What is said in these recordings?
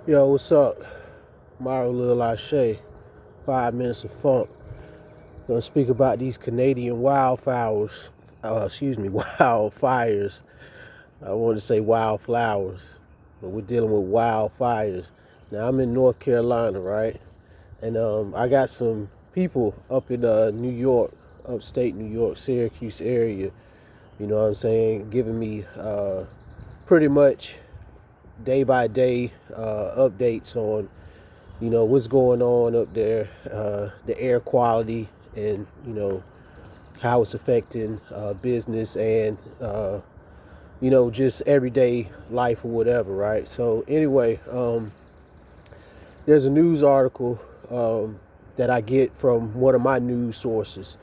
Yo, what's up? Mario Lil Ashe, 5 minutes of funk. Gonna speak about these Canadian wildflowers. Wildfires. I want to say wildflowers, but we're dealing with wildfires. Now I'm in North Carolina, right? And I got some people up in New York, upstate New York, Syracuse area. You know what I'm saying? Giving me pretty much day by day updates on what's going on up there, the air quality, and how it's affecting business and just everyday life or whatever, right? So anyway, there's a news article that I get from one of my news sources,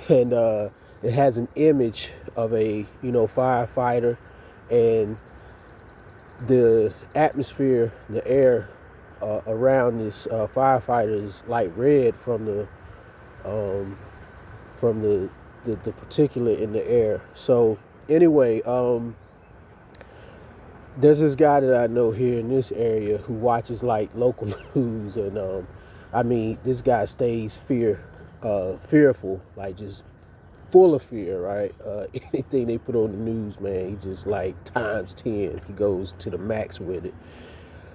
and it has an image of a firefighter, and the atmosphere, the air around this firefighter is like red from the particulate in the air. So anyway, there's this guy that I know here in this area who watches like local news, and I mean, this guy stays fearful, like just full of fear, right? Anything they put on the news, man, he just like times 10. He goes to the max with it.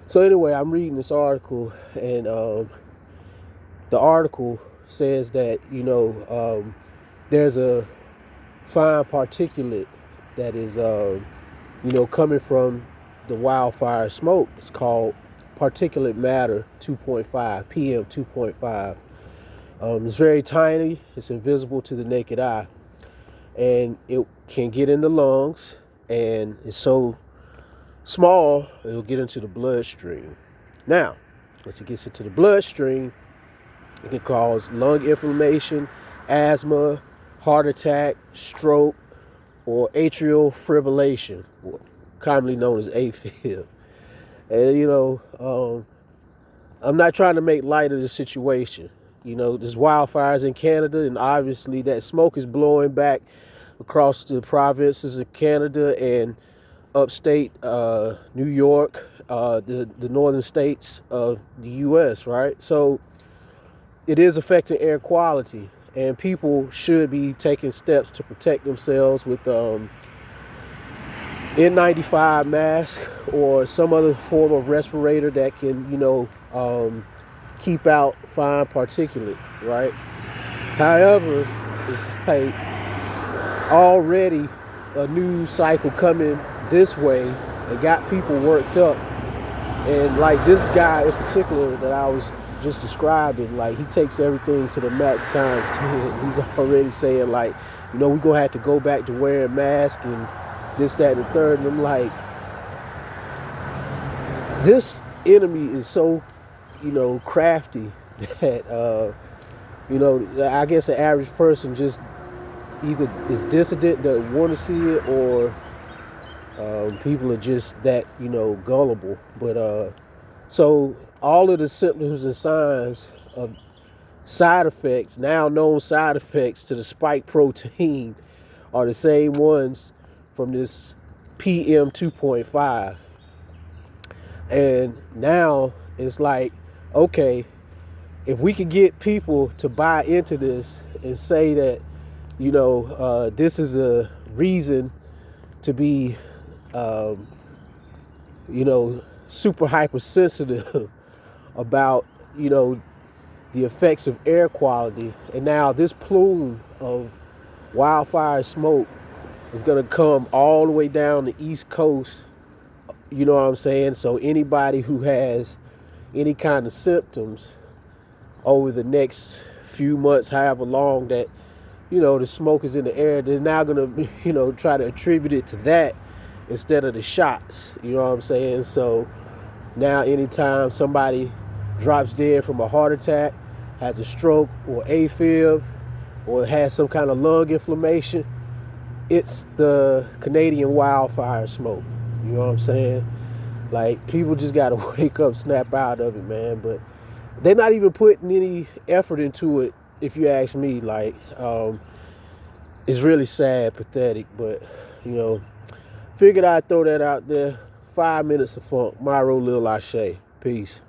So anyway, I'm reading this article, and the article says that there's a fine particulate that is coming from the wildfire smoke. It's called particulate matter 2.5, PM 2.5. It's very tiny. It's invisible to the naked eye, and it can get in the lungs, and it's so small it'll get into the bloodstream. Now, once it gets into the bloodstream, it can cause lung inflammation, asthma, heart attack, stroke, or atrial fibrillation, commonly known as AFib. And I'm not trying to make light of the situation. There's wildfires in Canada, and obviously that smoke is blowing back across the provinces of Canada and upstate New York, the northern states of the U.S., right? So it is affecting air quality, and people should be taking steps to protect themselves with N95 mask or some other form of respirator that can, keep out fine particulate, right? However, it's like already a news cycle coming this way and got people worked up. And like this guy in particular that I was just describing, like he takes everything to the max times 10. He's already saying like, we're gonna have to go back to wearing masks and this, that, and the third. And I'm like, this enemy is so, crafty that, I guess the average person just either is dissident, doesn't want to see it, or people are just that, gullible. But so all of the symptoms and signs of side effects, now known side effects to the spike protein, are the same ones from this PM 2.5. And now it's like, okay, if we could get people to buy into this and say that, this is a reason to be, super hypersensitive about, the effects of air quality. And now this plume of wildfire smoke is going to come all the way down the East Coast. You know what I'm saying? So anybody who has any kind of symptoms over the next few months, however long that, the smoke is in the air, they're now going to, try to attribute it to that instead of the shots. You know what I'm saying? So now anytime somebody drops dead from a heart attack, has a stroke or AFib, or has some kind of lung inflammation, it's the Canadian wildfire smoke. You know what I'm saying? Like, people just got to wake up, snap out of it, man. But they're not even putting any effort into it, if you ask me. Like, it's really sad, pathetic, but, figured I'd throw that out there. 5 minutes of funk. Mario Lil Ashe. Peace.